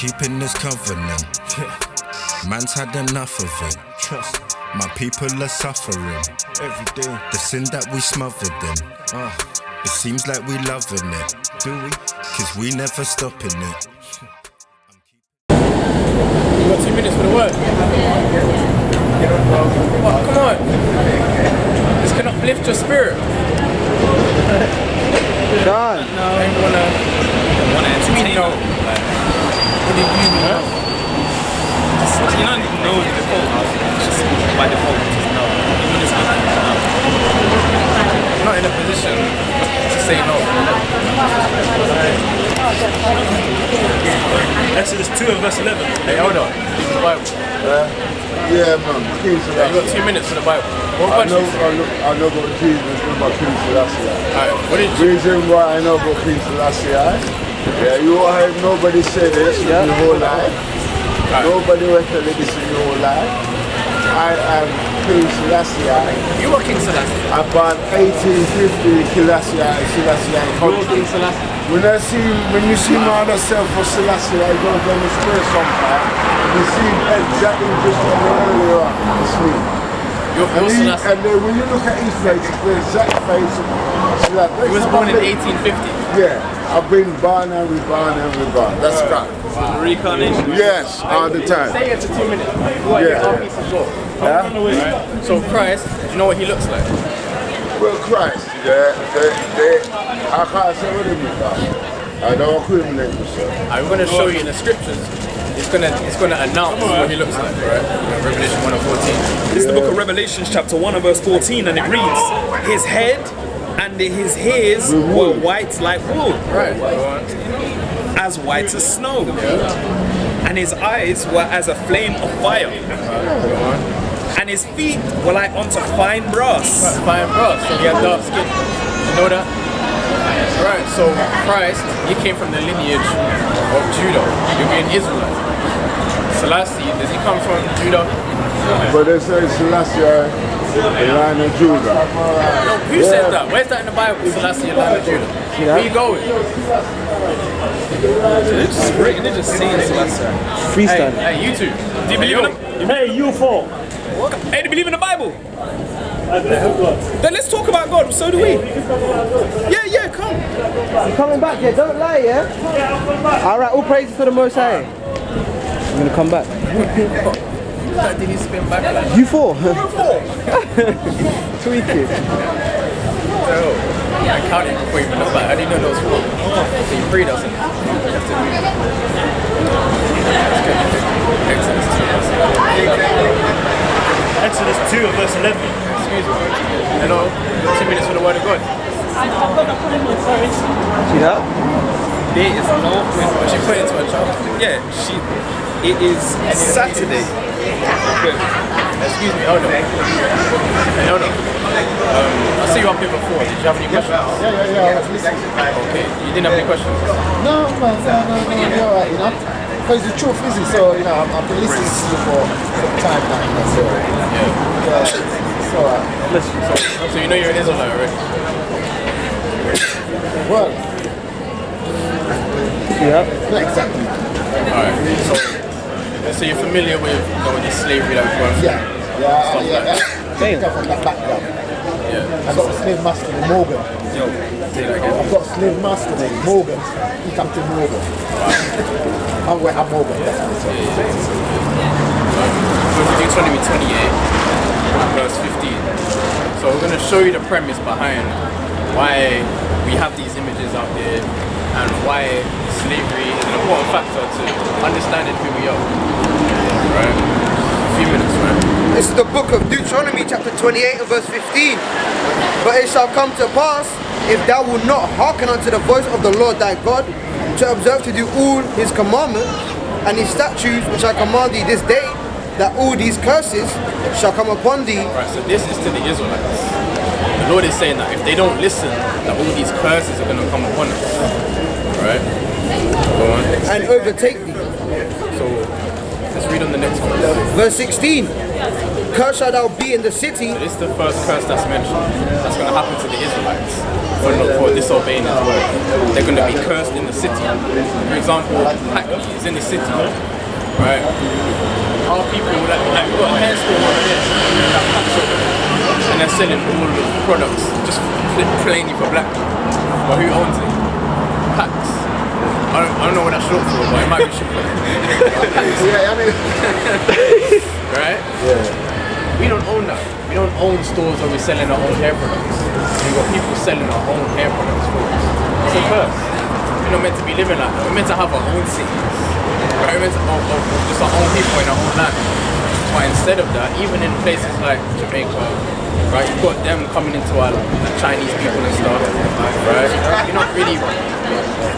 keeping this covenant. Man's had enough of it. Trust. My people are suffering every day. The sin that we smothered in. It seems like we loving it. Do we? Cause we never stopping it. You got 2 minutes for the word. Oh, come on. This can uplift your spirit. John. No, I don't wanna entertain you. What do you know? You don't know the default. It's just by default. Just no. Even it's not. I'm not in a position to say no. Exodus 2 and verse 11. Hey, hold on. Read the Bible. Yeah, man. King You got 2 minutes for the Bible. What I country? know about Jesus with my King Selassie. Alright, what did you... Reason why I know about King Selassie, yeah, you won't have nobody say this in your whole life. Right. Nobody will tell you this in your whole life. I am King Selassie. You are King Selassie. I born 1850 Selassie country. King Selassie. When you see my other self for Selassie, I go down the square sometimes. You see exactly just what earlier on. It's me. And then when you look at his face, it's the exact face of Selassie. He was born in 1850. Yeah, I've been born and reborn and reborn. That's right. Reincarnation. Yes, all the time. Say it for 2 minutes. What is our piece of law? Yeah? So Christ, do you know what he looks like? Well, Christ, I can't say what it means. I don't criminate myself. I'm going to show you in the scriptures. It's going to announce what he looks like, right? Revelation 1 and 14. It's the book of Revelation, chapter 1 and verse 14, and it reads, his head and his hairs were white like wool, Right. as white as snow, and his eyes were as a flame of fire, and his feet were like unto fine brass. Fine brass, so he had dark skin. You know that? Right, so Christ, he came from the lineage of Judah. You're being Israelite. Selassie, does he come from Judah? But they say Selassie, the line of Judah. No, who said that? Where's that in the Bible? Selassie, the line of Judah. Where you going? They're just saying Selassie. Freestyle. Hey, you two. Do you believe in him? Hey, you four. Hey, do you believe in the Bible? I believe in God. Then let's talk about God. So do we. Yeah, come. You coming back here? Don't lie, yeah? Yeah, I'll come back. Alright, all praises for the Most High. I'm gonna come back. Did he spin back like You four? Tweaking. I counted before you even looked back. How do you know those four? So you freed us. Exodus 2 and verse 11. Excuse me. Hello? 2 minutes for the word of God. See that? There is no point. But she put it to a child. Yeah, it is Saturday. Excuse me, hold on. Hey, hold on. I see you up here before. Did you have any questions? Yeah. Okay. You didn't have any questions? No, you're alright, you know. Because the truth is, so, you know, I've been listening to you for some time now, you know, so, it's alright. So you know you're an Israelite already? Well, Yeah. not exactly. Alright. So you're familiar with, the slavery that we've gone through? Yeah. Damn. From that background. Yeah. I got a slave master named Morgan. Yo, say that again. I've got a slave master named Morgan. He Captain Morgan. I'm Morgan. Go to Deuteronomy 28, verse 15. So we're going to show you the premise behind why we have these images out there and why slavery is an important factor to understanding who we are. Right? A few minutes, right? This is the book of Deuteronomy chapter 28 and verse 15. But it shall come to pass, if thou wilt not hearken unto the voice of the Lord thy God, to observe to do all his commandments and his statutes which I command thee this day, that all these curses shall come upon thee. Right, so this is to the Israelites. The Lord is saying that if they don't listen, that all these curses are going to come upon us. Right? Go on. And overtake thee. So let's read on the next one. Verse 16. Cursed shalt thou be in the city. So this is the first curse that's mentioned. That's going to happen to the Israelites. for disobeying his word. They're going to be cursed in the city. For example, Hackney is in the city, right? Our people, like we've got a hair store over there, that Packs over there, and they're selling all the products just plainly for black people. But who owns it? Packs. I don't know what that's short for, but it might be short. Yeah, I mean. Right? Yeah. We don't own that. We don't own stores where we're selling our own hair products. We've got people selling our own hair products for us. It's a curse. We're not meant to be living like that. We're meant to have our own cities. Right? We're meant to have just our own people in our own land. But instead of that, even in places like Jamaica, right, you've got them coming into our like Chinese people and stuff, right? You're not really,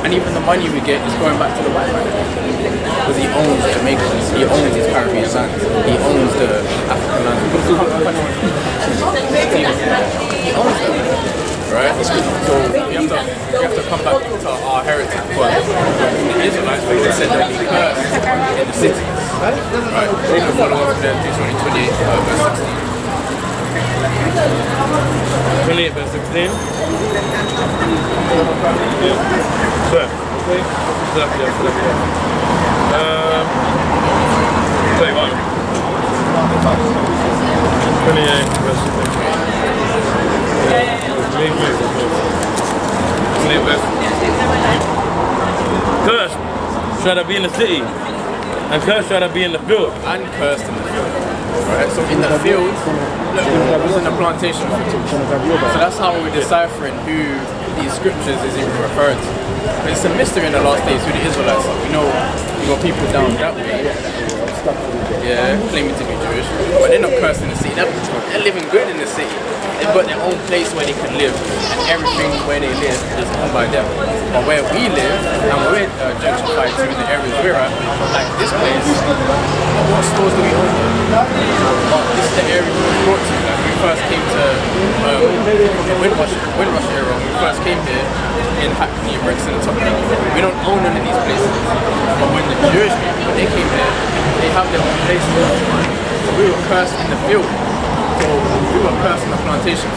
and even the money we get is going back to the white man because he owns Jamaicans, he owns his Caribbean land, he owns the African land. He owns them, right? So we have to come back to our heritage. But the Israelites, like they said, they'll be cursed in the cities, right? We can follow up with Deuteronomy 28, verse 16. 28 verse 16. Sir. Okay. 21. 28 verse 16. Cursed shall I be in the city, and cursed shall I be in the field. And cursed in the field. Right? So in the field, look, it was in the plantation field. So that's how we're deciphering who these scriptures is even referring to. But it's a mystery in the last days who the Israelites are. We know we got people down that way, yeah, claiming to be Jewish, but they're not cursed in the city. They're living good in the city. They've got their own place where they can live, and everything where they live is owned by them. But where we live, and we're gentrified to the areas we're at, like this place, what stores do we own? But this is the area we were brought to. Like we first came to Windrush era. When we first came here in Hackney, Brixton, and Tottenham. We don't own none of these places. But when the Jewish people, when they came here, they have their own places. So we were cursed in the field. So we were cursed in the plantation.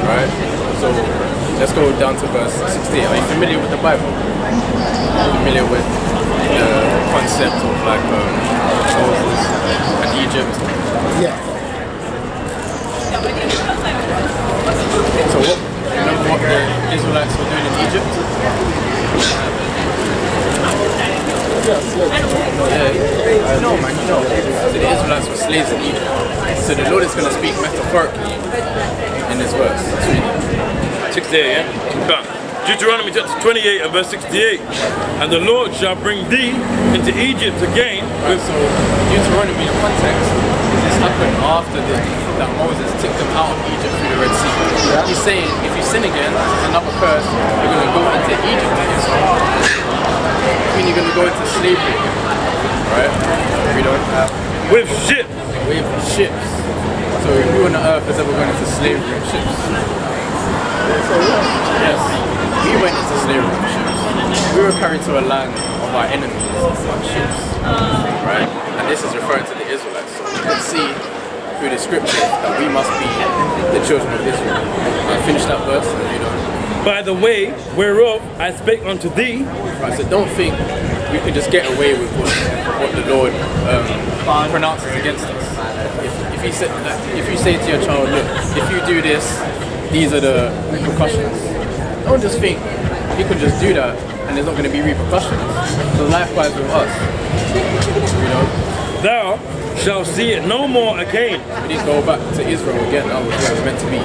Right? So let's go down to verse 16. Are you familiar with the Bible? Are you familiar with the concept of like Moses and Egypt? Yeah. So remember what the Israelites were doing in Egypt? Yeah, I know, man, you know. So the Israelites were slaves in Egypt. So the Lord is going to speak metaphorically in this verse. 68, yeah? Done. Deuteronomy chapter 28 and verse 68. And the Lord shall bring thee into Egypt again. Right, so Deuteronomy, the context, this happened after that Moses took them out of Egypt through the Red Sea. He's saying, if you sin again, there's another curse, you're going to go into Egypt again. I mean, you're going to go into slavery again. Right? We don't have... With ships. With ships. So who on the earth is ever going into slavery in ships? Yes. We went into slavery in ships. We were carried to a land of our enemies on ships. Right? And this is referring to the Israelites. So you can see through the scripture that we must be the children of Israel. I finished that verse and you know. By the way whereof I spake unto thee. Right, so don't think we can just get away with what the Lord pronounces against us. If you say to your child, look, if you do this, these are the repercussions. Don't just think you can just do that and there's not going to be repercussions. So likewise with us, you know. Thou shalt see it no more again. We didn't go back to Israel again. That was where it was meant to be.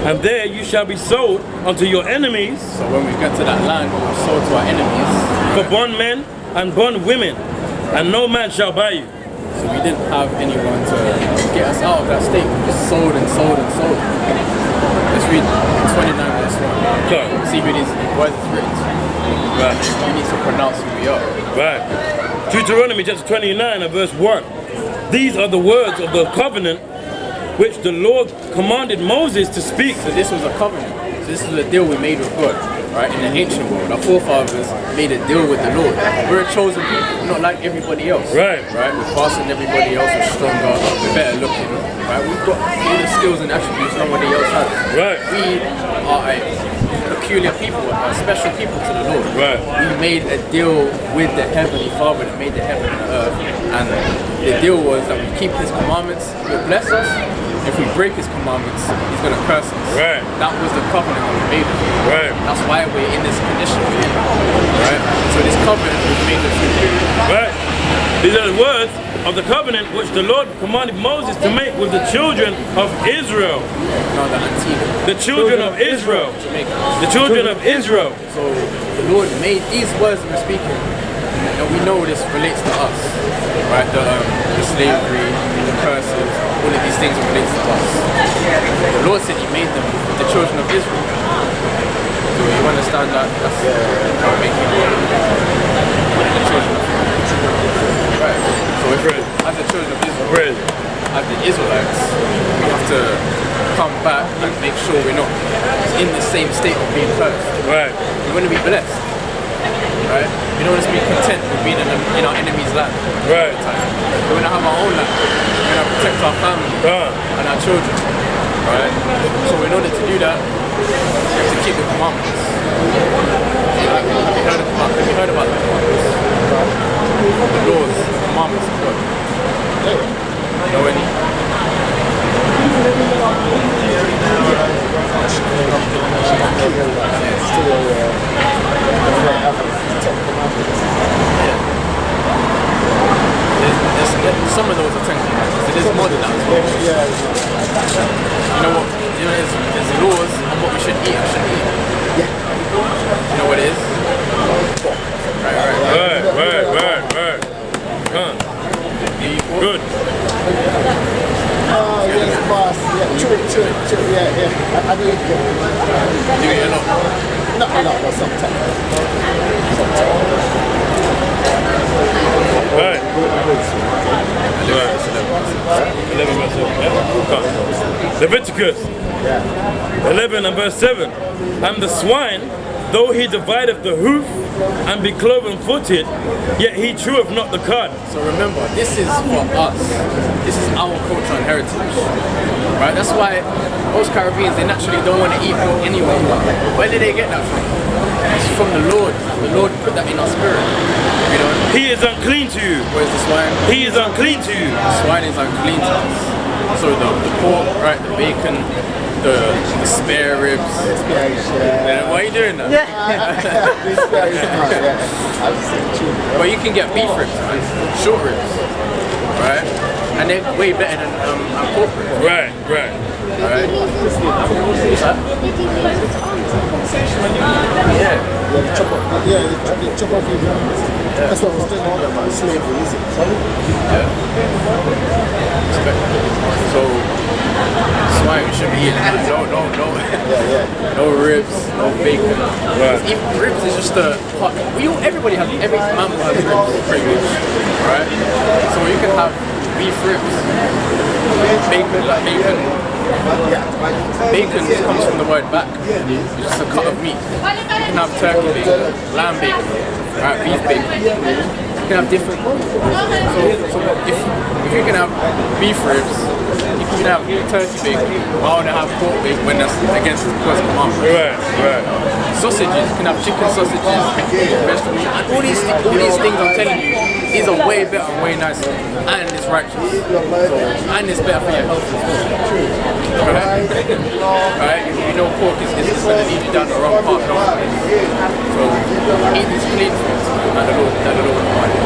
And there you shall be sold unto your enemies. So when we get to that land, we were sold to our enemies. For bondmen and bondwomen, and no man shall buy you. So we didn't have anyone to get us out of that state. We just sold and sold and sold. Let's read 29 verse 1. Sorry. See who these words is written to. Right. We need to pronounce who we are. Right. Deuteronomy chapter 29 and verse 1. These are the words of the covenant which the Lord commanded Moses to speak. So this was a covenant. So this is a deal we made with God, right? In the ancient world, our forefathers made a deal with the Lord. We're a chosen people, not like everybody else. Right. Right? We're faster than everybody else, we're stronger, we're better looking. Right? We've got all the skills and attributes nobody else has. Right. We are a peculiar people, a special people to the Lord. Right. We made a deal with the Heavenly Father that made the heaven and the earth, and the deal was that we keep His commandments, He'll bless us. If we break His commandments, He's going to curse us. Right. That was the covenant that we made with Him. Right. That's why we're in this condition we're in. Right? So this covenant was made with Him. Right. These are the words of the covenant which the Lord commanded Moses to make with the children of Israel. No, the Antigua. The children of Israel. Jamaica. The children of Israel. So the Lord made these words that we're speaking, and we know this relates to us, right? The slavery, the curses, all of these things relates to us. The Lord said He made them the children of Israel. So you understand that? That's how making the children of Israel. Right. So if as the children of Israel, as the Israelites, we have to come back and make sure we're not in the same state of being cursed. Right. We want to be blessed. Right? We don't want to be content with being in our enemy's land. Right. We want to have our own land. We want to protect our family and our children. Right? So in order to do that, we have to keep the commandments. Have you heard about the commandments? The laws, the commandments of God. Know any? Some of those are 10 commandments. It is more than that as well. You know what? There's laws on what we should eat and shouldn't eat. You know what it is? Right. Good. Do you eat a lot? Not a lot, but sometimes. Right. 11 verse 7. Leviticus 11 and verse 7. And the swine, though he divideth the hoof and be cloven-footed, yet he cheweth not the cud. So remember, this is for us. This is our culture and heritage. Right? That's why most Caribbeans, they naturally don't want to eat pork anyway. Where did they get that from? It's from the Lord. The Lord put that in our spirit. You know? He is unclean to you. Where's the swine? He is unclean to you. The swine is unclean to us. So the pork, right, the bacon, the spare ribs. Why are you doing that? Well, you can get beef ribs, man. Short ribs, right? And they're way better than pork ribs. Right. Right? Yeah. That's what I was talking about slavery, is it? So, swine we should be eating. No ribs, no bacon. Right. Even ribs is just a part. Everybody has, every mammal has ribs, pretty much. Right? So you can have beef ribs, bacon comes from the word back. It's just a cut of meat. You can have turkey bacon, lamb bacon, right, beef bacon. You can have different. So if you can have beef ribs, you can have turkey bacon. Why would I have pork bacon when that's against the God's commandment? Right. Sausages, you can have chicken sausages, vegetables, and all these things I'm telling you, these are way better and way nicer, and it's righteous, and it's better for your health as well. Right? You know pork is going to lead you down the wrong path. So eat these clean foods, man, that the Lord commanded.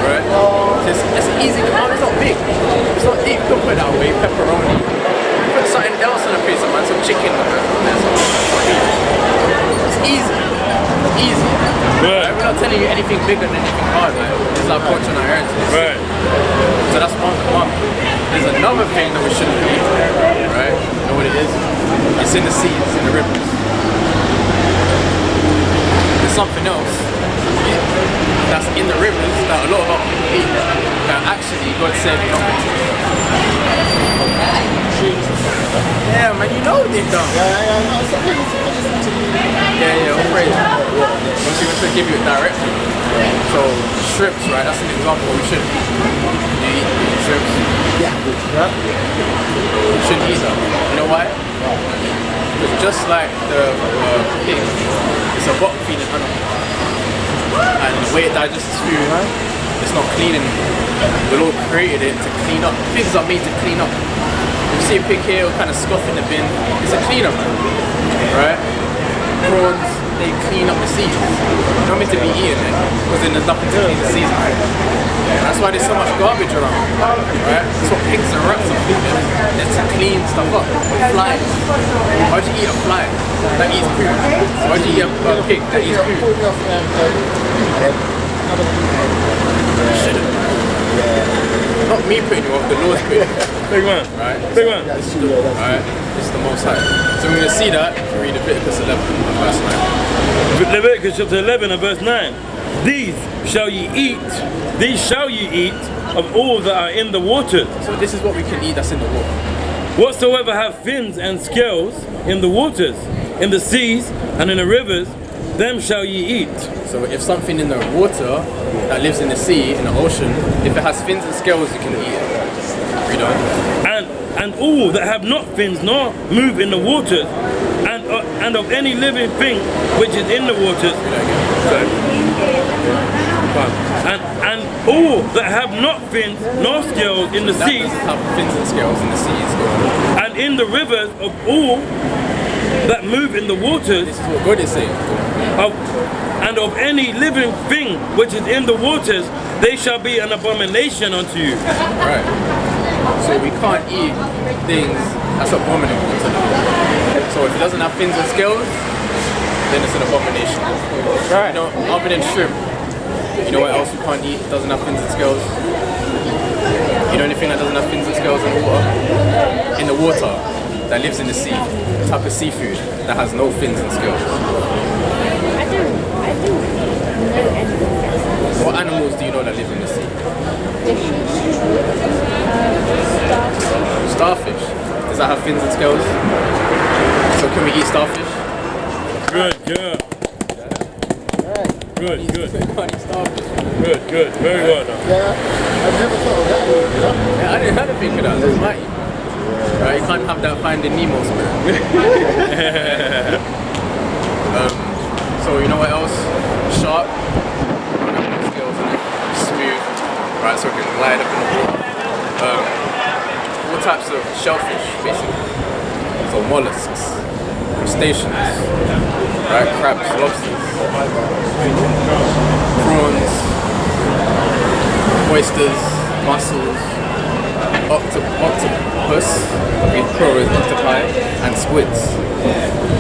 Right? It's an easy command. It's not big. It's not deep. You can put it that way. Pepperoni. Put something else on a pizza, man. Some chicken. It's easy. Right? We're not telling you anything bigger than anything hard. Like, this is our culture and our heritage. Right. So that's one commandment. There's another thing that we shouldn't eat. Right? You know what it is? It's in the seas, in the rivers. There's something else that's in the rivers that a lot of our people eat that actually God said not to. Yeah, man, you know they've done. Yeah, all praise. I'm just going to give you a direction. So, shrimps, right? That's an example. We should eat shrimps. Yeah. We shouldn't eat them. You know why? Because just like the pig, it's a bottom feeding animal. And the way it digests food, it's not cleaning. The Lord created it to clean up. Pigs are made to clean up. If you see a pig here, it'll kind of scoff in the bin. It's a cleaner, man. Right? Prawns, they clean up the seas. They're not meant to be eaten then, because then there's nothing to clean the seas. That's why there's so much garbage around. Right? That's what pigs and rats are for. They're to clean stuff up. Flies. Why'd you eat a fly that eats poo? Why'd you eat a pig that eats poo? Shouldn't. Not me putting you off, the Lord's putting you off. Big man. Right? Big man. Alright? This is the Most High. So we're going to see that if we read Leviticus 11, verse 9. Leviticus chapter 11 and verse 9. These shall ye eat of all that are in the waters. So this is what we can eat that's in the water. Whatsoever have fins and scales in the waters, in the seas and in the rivers, them shall ye eat. So if something in the water that lives in the sea, in the ocean, if it has fins and scales, you can eat it. Read on. And all that have not fins nor move in the waters, and of any living thing which is in the waters. And all that have not fins nor scales in the seas, have fins and scales in the seas. And in the rivers of all that move in the waters. This is what God is saying. And of any living thing which is in the waters, they shall be an abomination unto you. Right. So we can't eat things that's abominable to them. So if it doesn't have fins and scales, then it's an abomination. Right. You know, other than shrimp, you know what else we can't eat? Doesn't have fins and scales. You know anything that doesn't have fins and scales in the water? In the water, that lives in the sea. A type of seafood that has no fins and scales. What animals do you know that live in the sea? Starfish. Does that have fins and scales? So can we eat starfish? Good. Good. Can't eat starfish. Good. Very well done. Yeah, I've never thought of that. Yeah, I didn't have to think of that. That's mighty. Right, you can't have that Finding Nemo spirit. So you know what else? Shark. Skills in it. Smooth. Right, so it can glide up in the water. All types of shellfish, basically. So mollusks, crustaceans, right? Crabs, lobsters, prawns, oysters, mussels, octopus, plural is octopi, and squids.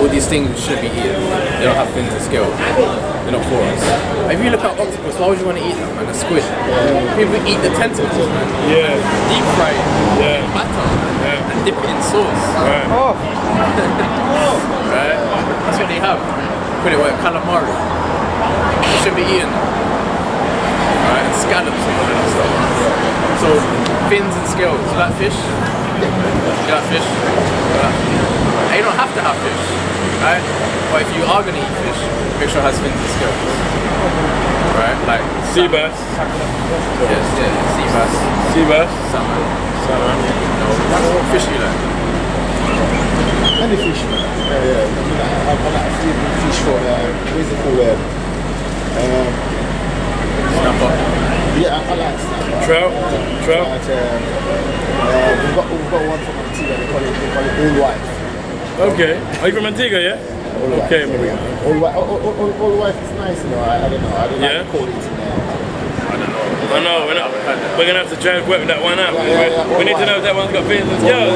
All these things should be eaten. They don't have fins and scales. They're not for us. If you look at octopus, why would you want to eat them? And a squid. People eat the tentacles, man. Yeah. Deep fry it. Yeah. Batter. Yeah. And dip it in sauce. Right. Right? That's what they have. Put it with calamari. It should be eaten. Right? And scallops and all that stuff. So, fins and scales. You like fish? You like fish? And you don't have to have fish, right? But if you are going to eat fish, make sure it has fins and scales. Right? Like Sea bass. Yes, sea bass. Sea bass. Salmon. What fish do you like? Any fish, man. Yeah. I like a favourite fish for, what's it called? Snapper. Yeah, I like snapper. Trout. We've got one from Antigua, they call it Old Wife. Okay. Are you from Antigua, yeah? Okay, Old Wife is nice, you know. I don't know. I don't Yeah? like to call it in there. I know, we're going to have to try and work that one out. Yeah. We need to know if that one's got fins and skills,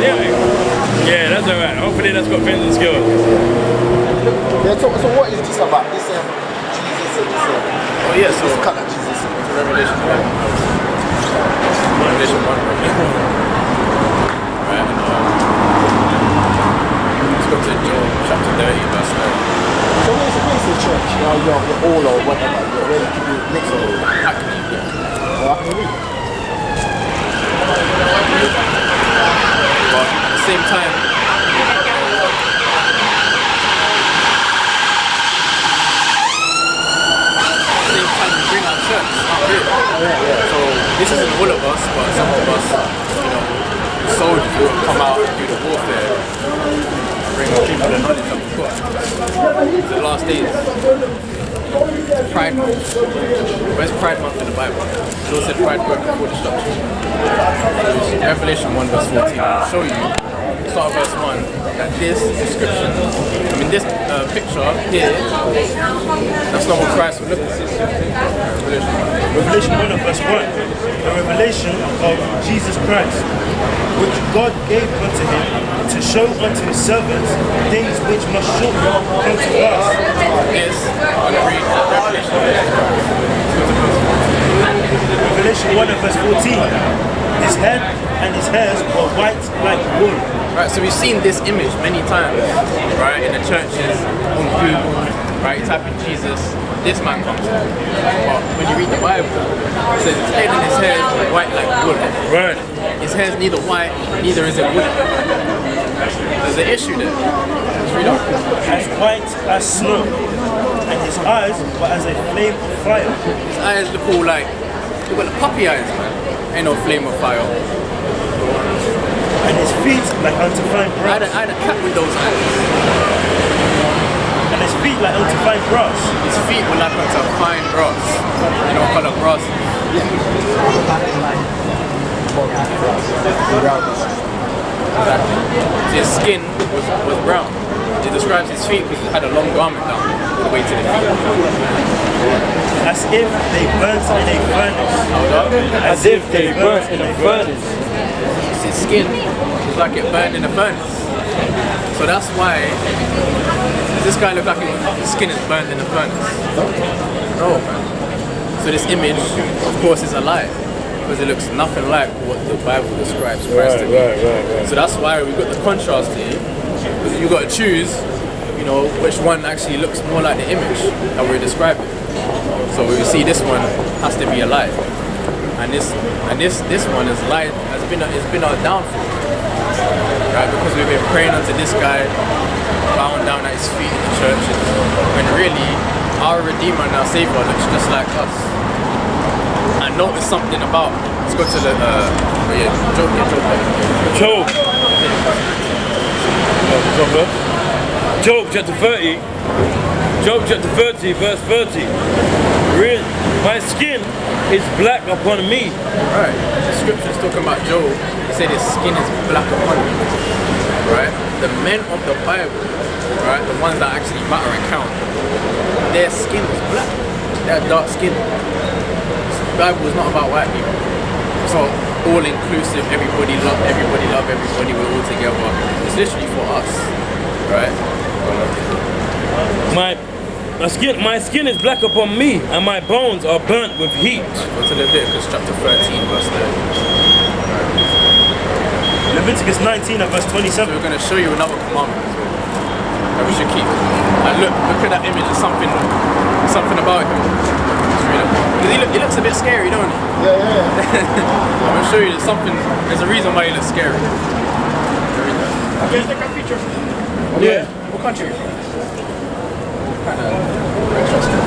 yeah, that's alright. Hopefully that's got fins and skills. Yeah, so what is this about? This Jesus and this Oh yeah, so this kind of Jesus. Revelation 1. Revelation 1, right? Right, and let's go to John chapter 30, verse 9. So where's the church? You're all or whatever. You're ready to do mix of all. Hackney, yeah. I can read. But at the same time, it. So this isn't all of us, but some of us, you know, soldiers who have come out and do the warfare, bring people the knowledge of God. It's the last days. Pride Month. Where's Pride Month in the Bible? The Lord said pride goeth before destruction. Revelation 1 verse 14. I'll show you. Start verse 1. That this description, I mean this picture here, that's not what Christ would look like. Revelation 1 verse 1. The revelation of Jesus Christ, which God gave unto him to show unto his servants things which must shortly come to pass. This, I'm going to read Revelation 1 verse 14. His head and his hairs were white like wool. Right, so we've seen this image many times, right, in the churches, on Google, right, you type in Jesus, this man comes up. But when you read the Bible, it says his head and his hair is white like wool. Right. His hair is neither white, neither is it wool. There's an issue there. Let's read on. As white as snow, and his eyes were as a flame of fire. His eyes look all like, look at the puppy eyes, man. Ain't no flame of fire. And his feet like unto fine I brass. had a cat with those eyes. And his feet like unto fine brass. His feet were like unto fine grass. You know what color grass is? Exactly. His skin was brown. It describes his feet because he had a long garment down all the way to the feet. As if they burnt in a furnace. As if they burnt in a furnace. His skin was like it burned in a furnace. So that's why this guy looked like his skin is burned in a furnace. No, man. So this image, of course, is a lie. Because it looks nothing like what the Bible describes Christ to be. Right. So that's why we've got the contrast here. Because you've got to choose, you know, which one actually looks more like the image that we're describing. So we see this one has to be a lie. And this one is light, it's been our downfall. Right? Because we've been praying unto this guy, bowing down at his feet in the churches, when really our Redeemer and our Savior looks just like us. And notice something about, let's go to the Job chapter 30. Job chapter 30 verse 30. Really, my skin is black upon me. Right. The scripture is talking about Job. He said his skin is black upon him. Right? The men of the Bible, right, the ones that actually matter and count, their skin was black. They had dark skin. The Bible is not about white people. It's all inclusive, everybody love everybody, we're all together. It's literally for us. Right? My skin is black upon me, and my bones are burnt with heat. Go to Leviticus chapter 13, verse 30. Leviticus 19 and verse 27. So we're going to show you another commandment as well that we should keep. And look at that image. There's something about him. Because he looks a bit scary, don't he? Yeah. I'm going to show you there's a reason why he looks scary. Can you take a picture? Yeah. What country are you from? Kind of interesting.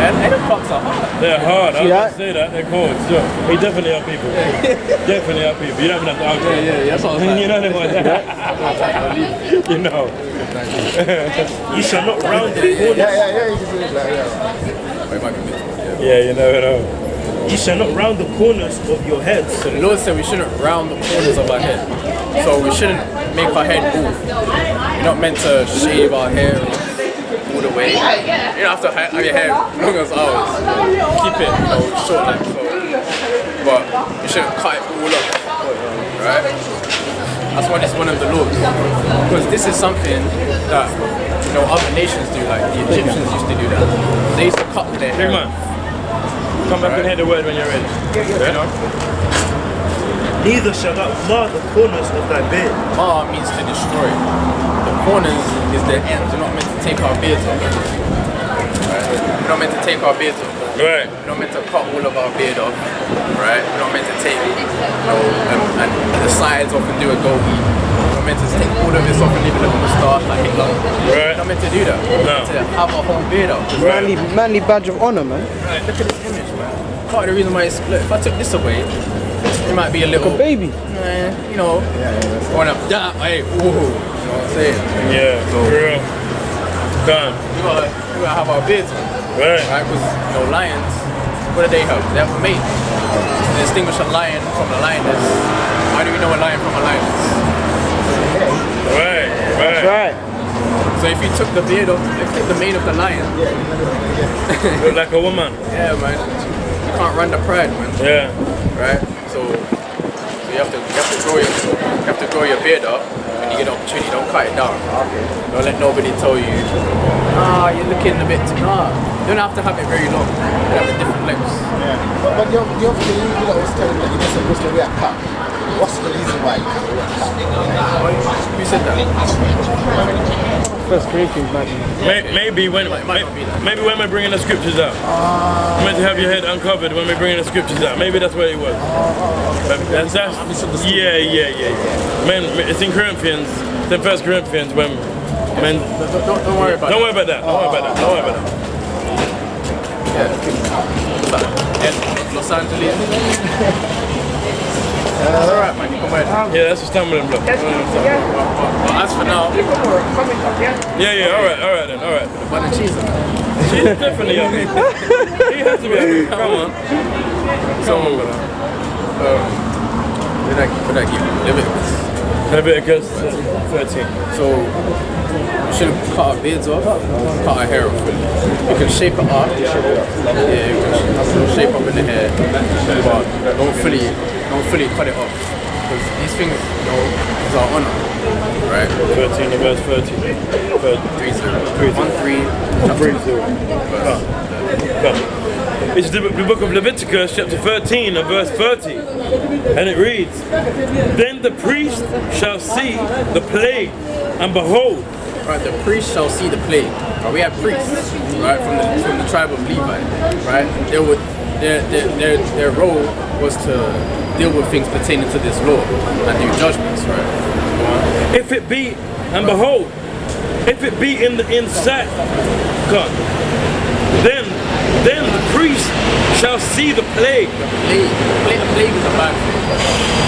And the cops are hard. They're hard. I was Yeah. going to say that. They're cold. So he definitely are people. Definitely are people. You don't even have to argue. Yeah, that's what I was like. You know them ones. You know. You shall not round the corners. Yeah. You can do it like that. Yeah, you never know. You shall not round the corners of your heads. So the Lord said we shouldn't round the corners of our head. So we shouldn't make our head bald. We're not meant to shave our hair all the way. You don't have to have your hair long as ours. Keep it, short like so. But you shouldn't cut it all off. Right? That's why it's one of the laws. Because this is something that other nations do, like the Egyptians used to do that. They used to cut their hair. Big man. Come back and hear the word when you're ready. Yeah. Neither shall thou mar the corners of thy beard. Mar means to destroy. The corners is the ends. We're not meant to take our beards off. Right? We're not meant to take our beards off. Right. We're not meant to cut all of our beard off. Right? We're not meant to take and the sides off and do a goatee. not meant to take all of this off and leave a little moustache like Hitler. Right. You're not meant to do that. You're meant to have a whole beard up. Manly badge of honor, man. Right, look at this image, man. Part of the reason why it's, look, if I took this away, it might be a little baby. You know, going up that way. Whoa. You know what I'm saying? Yeah, for real. Gone. We gotta have our beards on. Right. Right? Because, you know, lions, what do they have? They have a mate. To distinguish a lion from a lioness, how do we know a lion from a lioness? Right. That's right. So if you took the beard off, if you took the mane of the lion, Look like a woman. yeah, man, you can't run the pride, man. Yeah. Right? So you have to grow your beard up when you get an opportunity. Don't cut it down. Don't let nobody tell you, you're looking a bit too. You don't have to have it very long. You have a different lengths. But you was telling me that you're supposed to wear a cap. What's the reason why you can't wear a cap? Who said that? First Corinthians, man. Maybe when we're bringing the scriptures out. You're meant to have your head uncovered when we're bringing the scriptures out. Maybe that's what it was. Man, it's in Corinthians. It's in 1 Corinthians when. Man, Don't worry about don't worry about that. Don't worry about that. Don't worry about that. Yeah. Los Angeles. It's alright, man. You can wear it. Yeah, that's a stumbling block. But as for now, Yeah. All right then. All right. bun and cheese. She's definitely up here. He has to be up here. Come on. So, what did I give you? Leviticus 13. So, we should cut our beards off, cut our hair off. You can shape it up. Yeah, you can shape up in the hair, but don't fully cut it off. Because these things, you know, is our honor, right? 13 and verse 30. 3-0. It's the book of Leviticus, chapter 13 and verse 30. And it reads, Then the priest shall see the plague, and behold. Right, the priest shall see the plague. Right, we had priests, right, from the tribe of Levi, right? Their role was to deal with things pertaining to this law and do judgments, right? If it be, and behold, if it be in the inside, God, then the priest shall see the plague. The plague is a bad thing.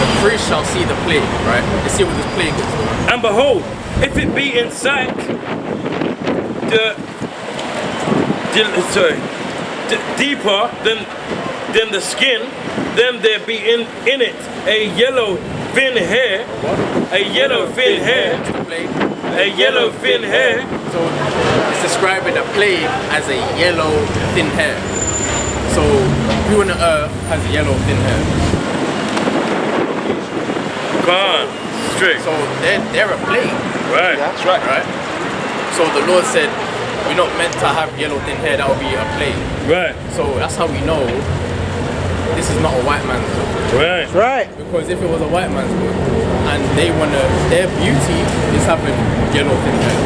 The priest shall see the plague, right? They see what this plague is. And behold, if it be in sight, deeper than the skin, then there be in it a yellow thin hair, So it's describing a plague as a yellow thin hair. So who on the earth has a yellow thin hair? gone, strict. So they're a plague. Right. That's right. Right? So the Lord said, we're not meant to have yellow thin hair, that will be a plague. Right. So that's how we know this is not a white man's book. Right. Right. Because if it was a white man's book and they wanna, their beauty is having yellow thin hair.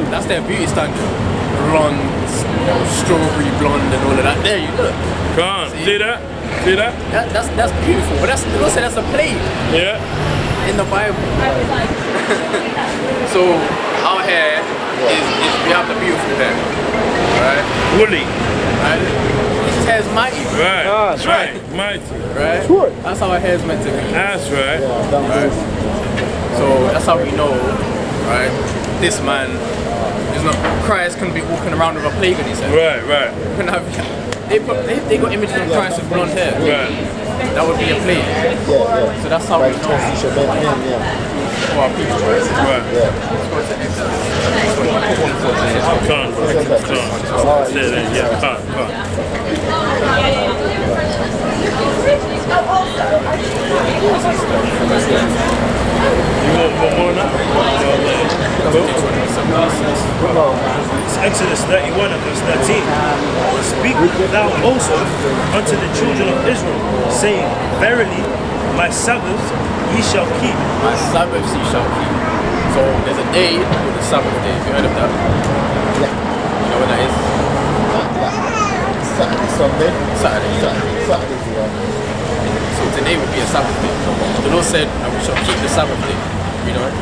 That's their beauty standard. Blonde, strawberry blonde and all of that. There you look. Gone. See that? See that? That's beautiful. But the Lord said that's a plague. Yeah. In the Bible. So our hair is we have the beautiful hair. Right? Woolly. Right? This hair is mighty. Right. That's right. Mighty. Right? That's how our hair is meant to be. That's right. Right? So that's how we know, right? This man is not Christ couldn't be walking around with a plague on his head. Right. Couldn't have they got images of Christ with blonde hair. Right. That would be a plague. So that's how we know for our people, right? Right. Let's go to Exodus. Can't. Yeah, can't. You want more now? It's Exodus 31 and verse 13. Speak thou also unto the children of Israel, saying, Verily, my Sabbaths ye shall keep. My Sabbaths ye shall keep. So there's a day called the Sabbath day. Have you heard of that? Yeah. You know what that is? Sunday. Saturday. So today would be a Sabbath day. The Lord said, and we shall keep the Sabbath day. You know it?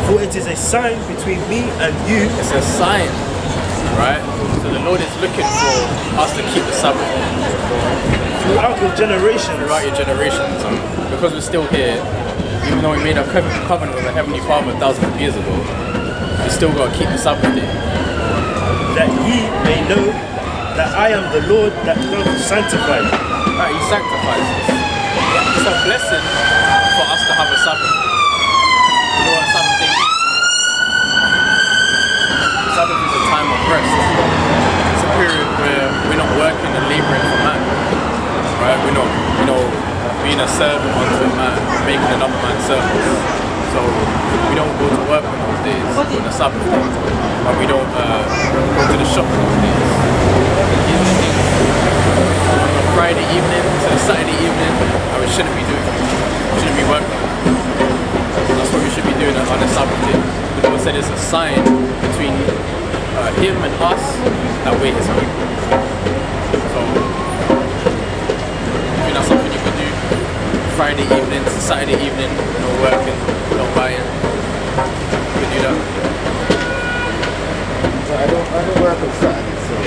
For it is a sign between me and you. It's a sign, right? So the Lord is looking for us to keep the Sabbath Throughout your generations. throughout your generations. And because we're still here, even though we made a covenant with the Heavenly Father thousands of years ago, we still got to keep the Sabbath day. That ye may know that I am the Lord that doth sanctify you. Right, He sanctifies us. It's a blessing for us to have a Sabbath day. You know what a Sabbath day means? Sabbath is a time of rest. It's a period where we're not working and laboring for man. Right? We're not, being a servant unto a man, making another man serve us. So we don't go to work on those days, on the Sabbath day, and we don't go to the shop on those days. These are the things on a Friday evening to a Saturday evening that we shouldn't be doing. We shouldn't be working. That's what we should be doing on the Sabbath day. The Lord said it's a sign between Him and us that we're His people. So that's something you can do Friday evening to Saturday evening, no working, no buying. You can do that. I don't work on Saturday, so.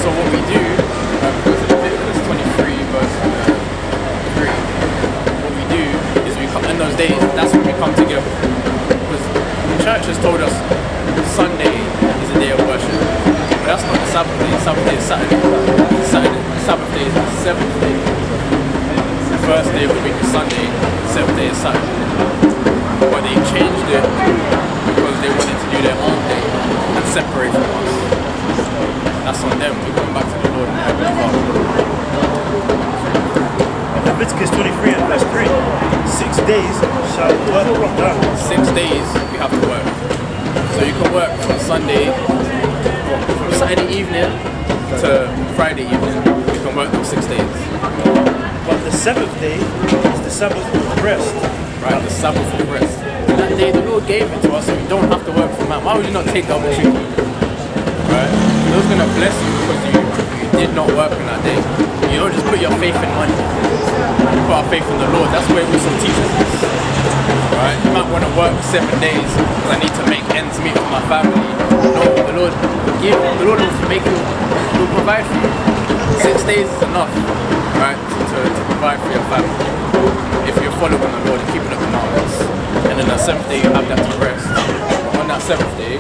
So what we do, go to Leviticus 23 verse 3. What we do is we come in those days, that's when we come together. Because the church has told us Sunday is a day of worship. But that's not the Sabbath day. Sabbath day is Saturday. Sabbath day is the 7th day. The first day of the week is Sunday, the 7th day is Saturday. But they changed it because they wanted to do their own day and separate from us. That's on them. We're going back to the Lord and Heavenly Father. Leviticus 23 and verse 3. 6 days shall work be done. 6 days we have to work. So you can work from Sunday, from Saturday evening to Friday evening. You can work those 6 days. But the 7th day is the Sabbath of rest. Right, the Sabbath of rest. And that day the Lord gave it to us so you don't have to work for man. Why would you not take the opportunity? Right? The Lord's going to bless you because you did not work on that day. You don't just put your faith in money. You put our faith in the Lord. That's where we some teachers is. Right? You might want to work 7 days because I need to make ends meet for my family. No, the Lord will give. The Lord will make you. He will provide for you. 6 days is enough, right, to provide for your family. If you're following the Lord and keeping the commandments. And then the 7th day you have that to rest. But on that 7th day,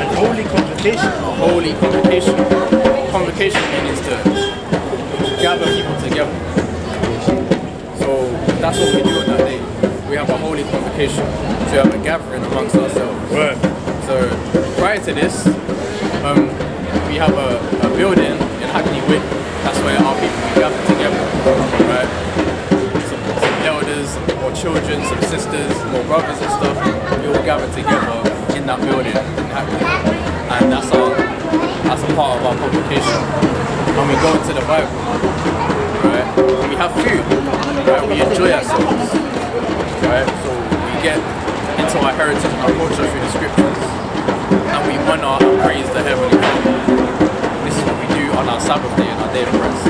An holy convocation. a holy convocation. Convocation means to gather people together. So that's what we do on that day. We have a holy convocation. So we have a gathering amongst ourselves. Right. So prior to this, we have a building in Hackney Wick. That's where our people gather together, right? Some elders, some more children, some sisters, more brothers and stuff. We all gather together in that building in Hackney, and that's a part of our convocation. And we go into the Bible, right? And we have food, right? We enjoy ourselves, right? So we get into our heritage and our culture through the scriptures, and we honor and praise the Heavenly Father. This is what we do on our Sabbath day and our day of rest.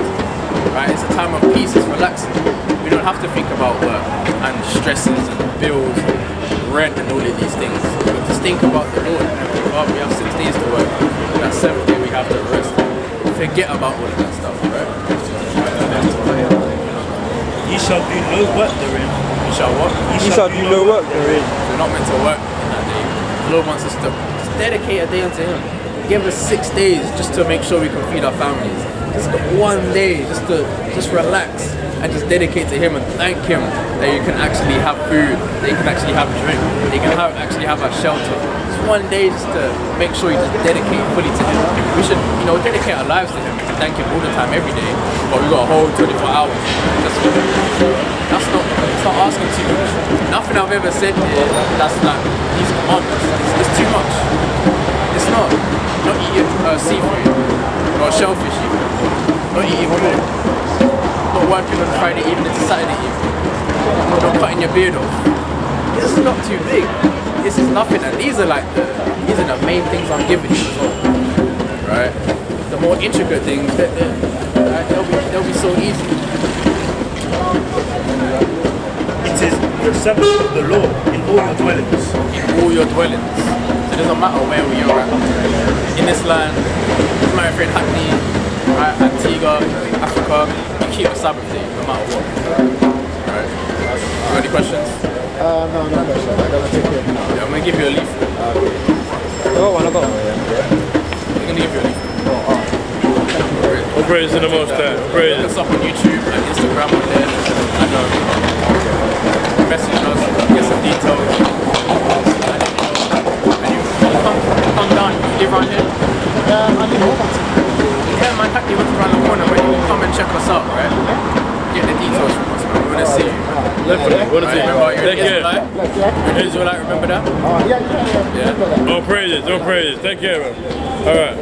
Right? It's a time of peace, it's relaxing. We don't have to think about work and stresses and bills and rent and all of these things. We just think about the Lord and Heavenly Father. We have 6 days to work. On that 7th day we have to rest. Forget about all of that stuff, right? Ye shall do no work therein. You shall what? You shall do no work therein. We're not meant to work in that day. The Lord wants us to just dedicate a day unto Him. Give us 6 days just to make sure we can feed our families. Just 1 day just relax and just dedicate to Him and thank Him that you can actually have food, that you can actually have drink, that you can actually have a shelter. Just 1 day just to make sure you just dedicate fully to Him. We should, dedicate our lives to Him, to thank Him all the time, every day. But we got a whole 24 hours just for Him. It's not asking too much. Nothing I've ever said here that's like these commandments. It's too much. It's not eating seafood, not shellfish even, not eating pork, not working on Friday evening to Saturday evening, not cutting your beard off. This is not too big. This is nothing, and these are the main things I'm giving you as well. Right? The more intricate things, they'll be so easy. the Sabbath of the Lord in all your dwellings. In all your dwellings. So it doesn't matter where we are at. In this land, doesn't matter if you're in Hackney, right, Antigua, Africa, you keep the Sabbath day no matter what. Alright. You got any questions? No, I gotta take it. Yeah, I'm gonna give you a leaflet. I got one. I'm gonna give you a leaflet. All praise to the Most High. All praise. Look us up on YouTube and Instagram on there. I know. Message us, get some details. And you come down, you live around here? I live in Yeah, man, Hackney lives around the corner, but you can come and check us out, right? Get the details from us, man. We wanna see you. Definitely. Want to see Remember, you're Take an care. Israelite? You're an Israelite, remember that? yeah. All praises. All praises. Take care, bro. All right.